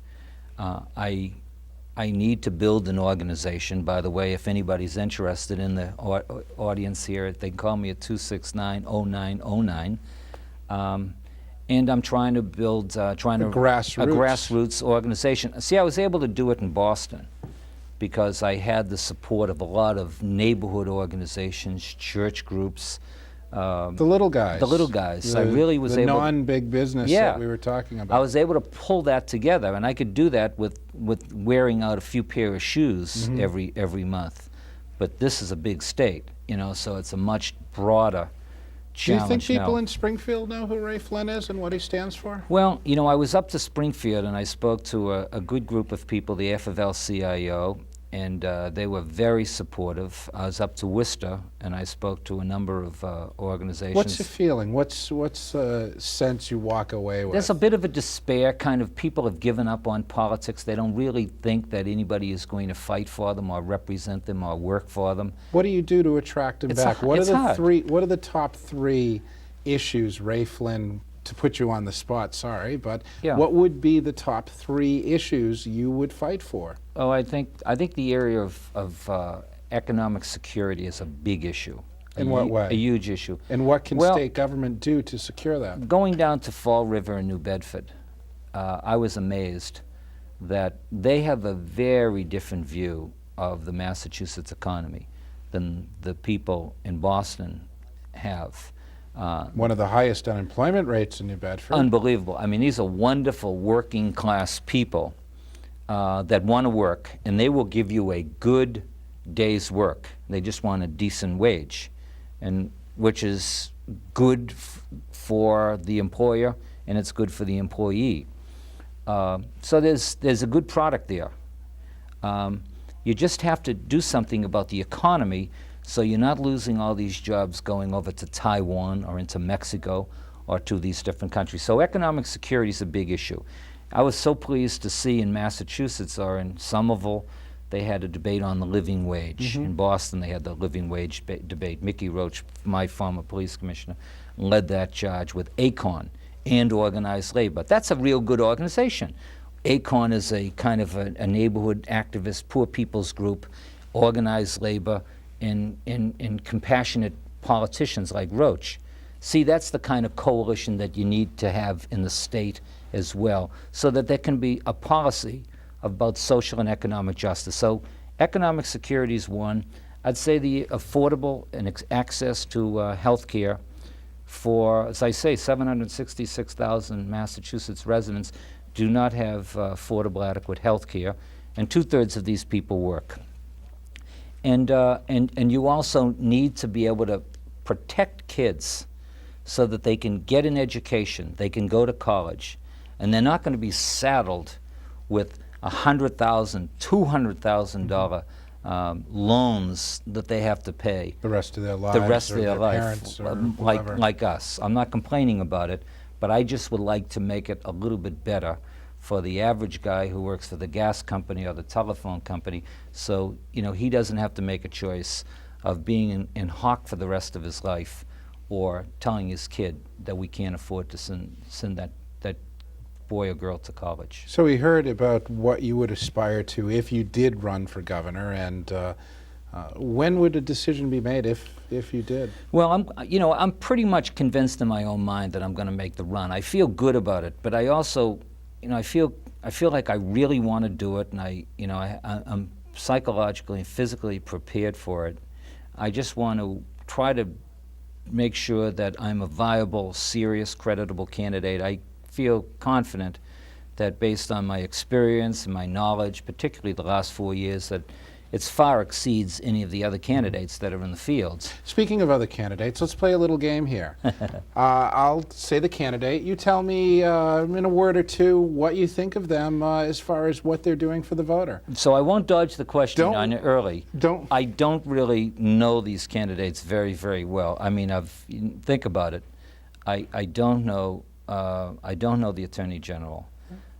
I need to build an organization. By the way, if anybody's interested in the audience here, they can call me at 269-0909. And I'm trying to build a grassroots organization. See, I was able to do it in Boston because I had the support of a lot of neighborhood organizations, church groups. The little guys. The little guys. I really was able. The able. non-big business that we were talking about. I was able to pull that together, and I could do that with wearing out a few pair of shoes every month. But this is a big state, you know, so it's a much broader challenge. Do you think people in Springfield know who Ray Flynn is and what he stands for? Well, you know, I was up to Springfield and I spoke to a good group of people, the FFL-CIO, and they were very supportive. I was up to Worcester and I spoke to a number of organizations. What's the feeling? What's the sense you walk away with? There's a bit of a despair, kind of people have given up on politics. They don't really think that anybody is going to fight for them or represent them or work for them. What do you do to attract them back? What are the top three issues Ray Flynn, to put you on the spot, sorry, but what would be the top three issues you would fight for? Oh, I think the area of economic security is a big issue. In what way? A huge issue. And what can state government do to secure that? Going down to Fall River in New Bedford, I was amazed that they have a very different view of the Massachusetts economy than the people in Boston have. One of the highest unemployment rates in New Bedford. Unbelievable. I mean, these are wonderful working class people that want to work, and they will give you a good day's work. They just want a decent wage, and which is good for the employer, and it's good for the employee. So there's a good product there. You just have to do something about the economy so you're not losing all these jobs going over to Taiwan or into Mexico or to these different countries. So economic security is a big issue. I was so pleased to see in Massachusetts or in Somerville, they had a debate on the living wage. In Boston, they had the living wage debate. Mickey Roach, my former police commissioner, led that charge with ACON and organized labor. That's a real good organization. ACON is a kind of a neighborhood activist, poor people's group, organized labor, and compassionate politicians like Roach. See, that's the kind of coalition that you need to have in the state as well, so that there can be a policy about social and economic justice. So economic security is one. I'd say the affordable and access to health care for, as I say, 766,000 Massachusetts residents do not have affordable, adequate health care, and 2/3 of these people work. And you also need to be able to protect kids so that they can get an education, they can go to college, and they're not going to be saddled with $100,000, $200,000 loans that they have to pay The rest of their lives. the rest of or their life, parents or whoever. like us. I'm not complaining about it, but I just would like to make it a little bit better for the average guy who works for the gas company or the telephone company, so he doesn't have to make a choice of being in hock for the rest of his life, or telling his kid that we can't afford to send that boy or girl to college. So we heard about what you would aspire to if you did run for governor, and when would a decision be made if you did? Well, I'm pretty much convinced in my own mind that I'm going to make the run. I feel good about it, but I also, I feel like I really want to do it, and I'm psychologically and physically prepared for it. I just want to try to make sure that I'm a viable, serious, creditable candidate. I feel confident that based on my experience and my knowledge, particularly the last 4 years, that it far exceeds any of the other candidates that are in the fields. Speaking of other candidates, let's play a little game here. I'll say the candidate. You tell me in a word or two what you think of them as far as what they're doing for the voter. So I won't dodge the question on it early. I don't really know these candidates very, very well. I mean, think about it. I don't know the Attorney General.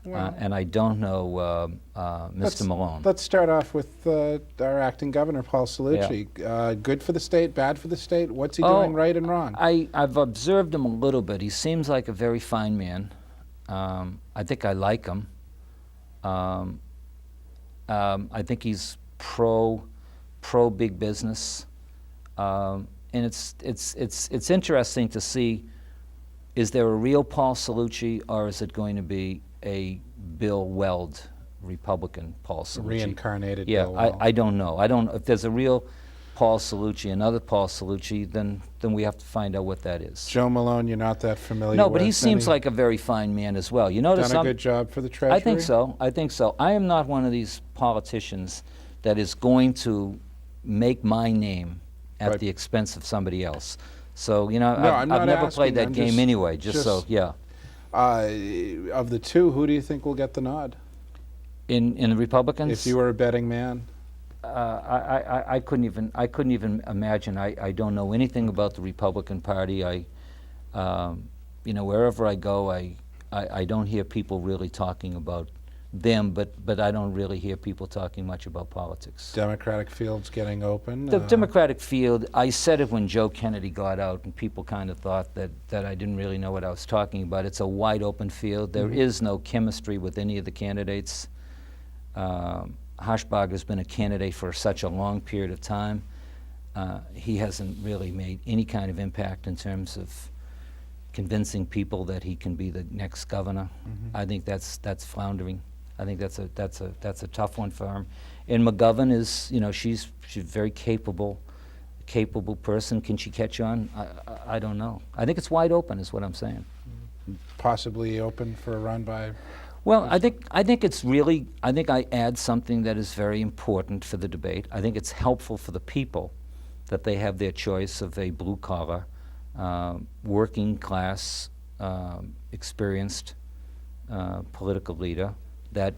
Well, and I don't know Mr. Malone. Let's start off with our acting governor, Paul Cellucci. Good for the state, bad for the state? What's he doing right and wrong? I've observed him a little bit. He seems like a very fine man. I think I like him. I think he's pro big business, and it's interesting to see. Is there a real Paul Cellucci, or is it going to be a Bill Weld Republican Paul Cellucci? Reincarnated Yeah, Bill Weld. I don't know. I don't. If there's a real Paul Cellucci, another Paul Cellucci, then we have to find out what that is. Joe Malone, you're not that familiar with? No, but he seems like a very fine man as well. You notice done a good job for the Treasury? I think so. I am not one of these politicians that is going to make my name at the expense of somebody else. So, I've never played that game anyway, just so, yeah. Of the two, who do you think will get the nod? In the Republicans? If you were a betting man? I couldn't even imagine. I don't know anything about the Republican Party. Wherever I go, I don't hear people really talking about them, but I don't really hear people talking much about politics. Democratic field's getting open? The Democratic field, I said it when Joe Kennedy got out, and people kind of thought that I didn't really know what I was talking about. It's a wide open field. There is no chemistry with any of the candidates. Harshbarger's been a candidate for such a long period of time. He hasn't really made any kind of impact in terms of convincing people that he can be the next governor. I think that's floundering. I think that's a tough one for him. And McGovern is, she's a very capable person. Can she catch on? I don't know. I think it's wide open, is what I'm saying. Possibly open for a run by. Well, I think it's really. I think I add something that is very important for the debate. I think it's helpful for the people that they have their choice of a blue collar, working class, experienced political leader that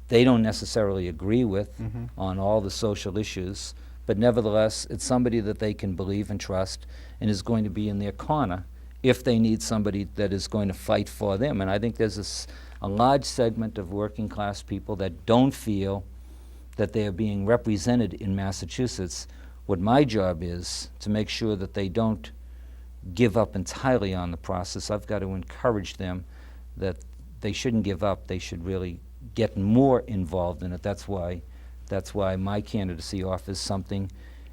they don't necessarily agree with on all the social issues, but nevertheless, it's somebody that they can believe and trust and is going to be in their corner if they need somebody that is going to fight for them. And I think there's a large segment of working class people that don't feel that they are being represented in Massachusetts. What my job is to make sure that they don't give up entirely on the process. I've got to encourage them that they shouldn't give up. They should really get more involved in it. That's why my candidacy offers something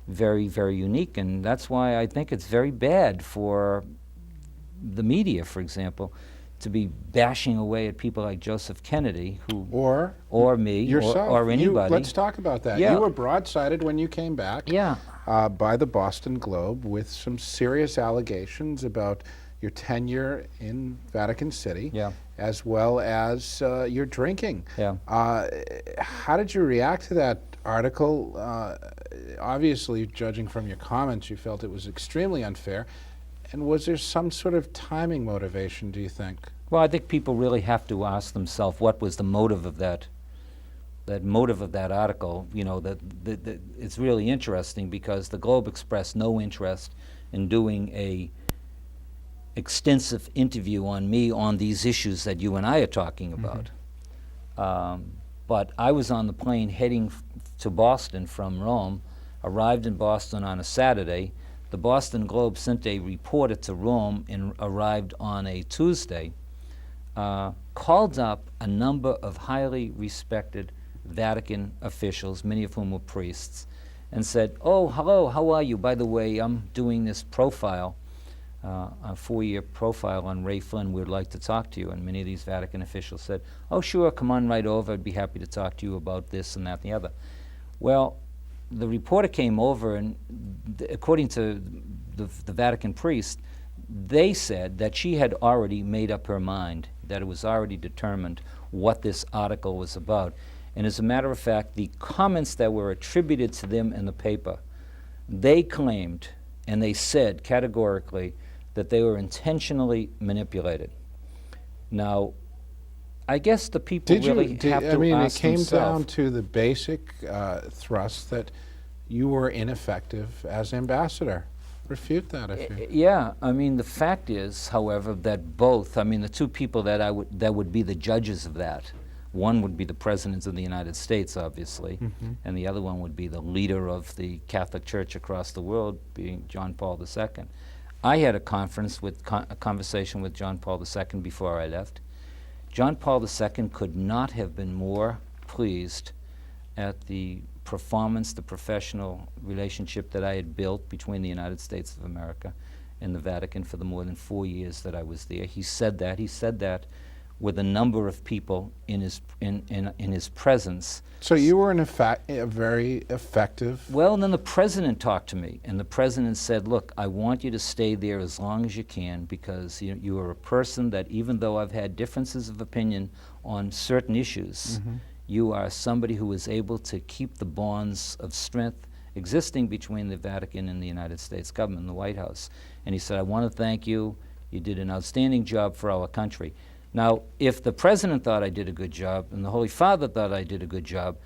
very, very unique, and that's why I think it's very bad for the media, for example, to be bashing away at people like Joseph Kennedy, who or me, yourself, or anybody. Let's talk about that. Yeah. You were broadsided when you came back by the Boston Globe with some serious allegations about your tenure in Vatican City, as well as your drinking. How did you react to that article? Obviously, judging from your comments, you felt it was extremely unfair. And was there some sort of timing motivation, do you think? Well, I think people really have to ask themselves what was the motive of that motive of that article. You know, it's really interesting because the Globe expressed no interest in doing a extensive interview on me on these issues that you and I are talking about. But I was on the plane heading to Boston from Rome, arrived in Boston on a Saturday. The Boston Globe sent a reporter to Rome and arrived on a Tuesday, called up a number of highly respected Vatican officials, many of whom were priests, and said, "Oh, hello, how are you? By the way, I'm doing this profile, a 4-year profile on Ray Flynn. We'd like to talk to you." And many of these Vatican officials said, "Oh, sure, come on right over. I'd be happy to talk to you about this and that and the other." Well, the reporter came over, and according to the Vatican priest, they said that she had already made up her mind, that it was already determined what this article was about. And as a matter of fact, the comments that were attributed to them in the paper, they claimed, and they said categorically, that they were intentionally manipulated. Now, I guess the people have to ask themselves. It came down to the basic thrust that you were ineffective as ambassador. Refute that if you... Yeah, I mean, the fact is, however, that both, I mean, the two people that would be the judges of that, one would be the President of the United States, obviously, and the other one would be the leader of the Catholic Church across the world, being John Paul II. I had a conversation with John Paul II before I left. John Paul II could not have been more pleased at the performance, the professional relationship that I had built between the United States of America and the Vatican for the more than 4 years that I was there. He said that. He said that with a number of people in his presence. So you were a very effective... Well, and then the President talked to me, and the President said, "Look, I want you to stay there as long as you can because you are a person that, even though I've had differences of opinion on certain issues, you are somebody who is able to keep the bonds of strength existing between the Vatican and the United States government, the White House." And he said, "I want to thank you. You did an outstanding job for our country." Now, if the President thought I did a good job and the Holy Father thought I did a good job,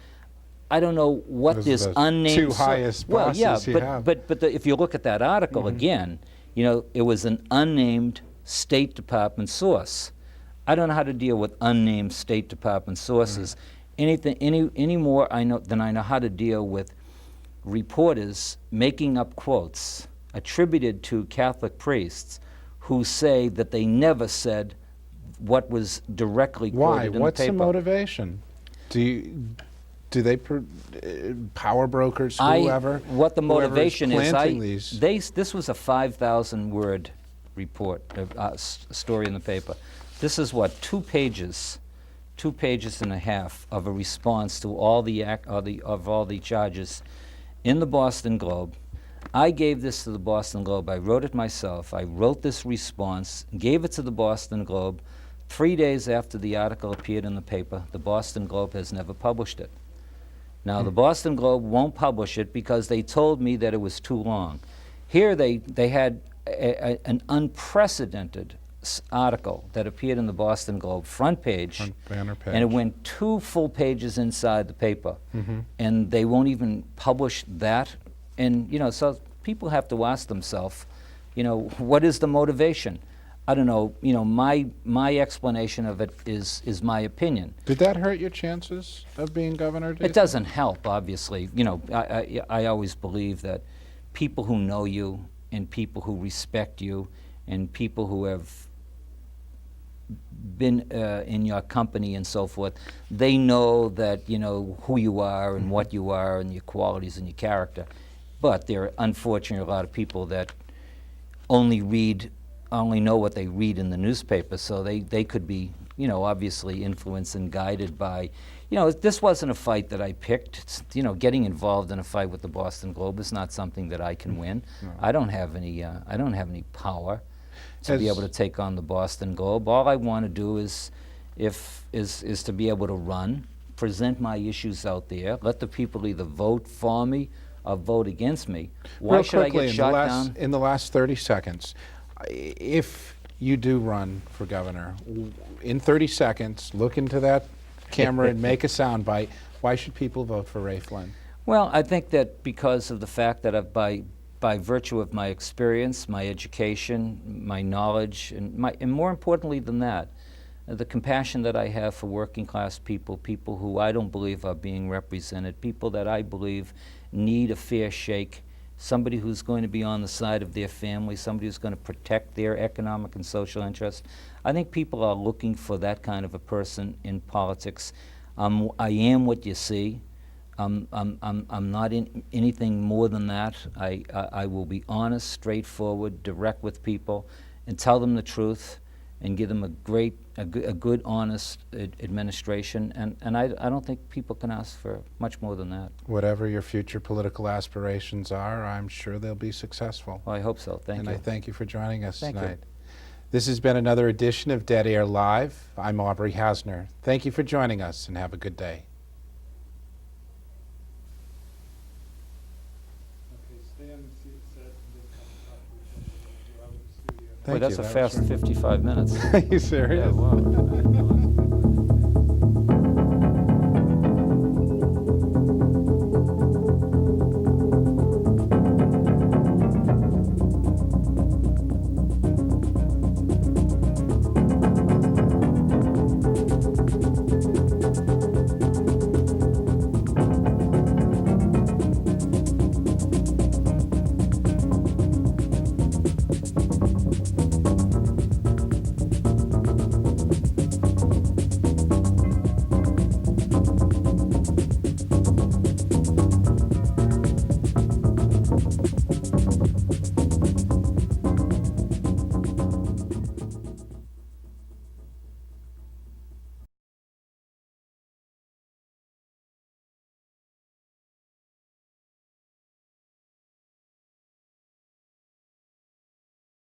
I don't know what this unnamed... Two highest bosses you have. But if you look at that article again, you know, it was an unnamed State Department source. I don't know how to deal with unnamed State Department sources any more than I know how to deal with reporters making up quotes attributed to Catholic priests who say that they never said what was directly quoted in the paper. What's the motivation? Do they power brokers, whoever? What the motivation is? This was a 5,000-word report, story in the paper. This is what, 2 pages and a half of a response to all the charges in the Boston Globe. I gave this to the Boston Globe. I wrote it myself. I wrote this response, gave it to the Boston Globe. 3 days after the article appeared in the paper, the Boston Globe has never published it. Now, the Boston Globe won't publish it because they told me that it was too long. Here they had an unprecedented article that appeared in the Boston Globe, front page, Front banner page. and it went 2 full pages inside the paper. Mm-hmm. And they won't even publish that. And, you know, so people have to ask themselves, you know, what is the motivation? I don't know, you know, my explanation of it is my opinion. Did that hurt your chances of being governor? do you It doesn't help, obviously. You know, I always believe that people who know you and people who respect you and people who have been in your company and so forth, they know that, you know, who you are and what you are and your qualities and your character. But there are unfortunately a lot of people that only know what they read in the newspaper, so they could be, you know, obviously influenced and guided by, you know, this wasn't a fight that I picked. It's, you know, getting involved in a fight with the Boston Globe is not something that I can win. No. I don't have any power to be able to take on the Boston Globe. All I want to do is to be able to run, present my issues out there, let the people either vote for me or vote against me. Why Real should I quickly, get shot down? in the last 30 seconds, if you do run for governor, in 30 seconds, look into that camera and make a soundbite. Why should people vote for Ray Flynn? Well, I think that because of the fact that by virtue of my experience, my education, my knowledge, and more importantly than that, the compassion that I have for working class people, people who I don't believe are being represented, people that I believe need a fair shake, somebody who's going to be on the side of their family, somebody who's going to protect their economic and social interests. I think people are looking for that kind of a person in politics. I am what you see. I'm not in anything more than that. I will be honest, straightforward, direct with people, and tell them the truth, and give them a good, honest administration. And I don't think people can ask for much more than that. Whatever your future political aspirations are, I'm sure they'll be successful. Well, I hope so. Thank you. And I thank you for joining us Thank you. tonight. This has been another edition of Dead Air Live. I'm Aubrey Hasner. Thank you for joining us, and have a good day. Boy, that's a That was fast 55 minutes. Are you serious? Yeah, wow.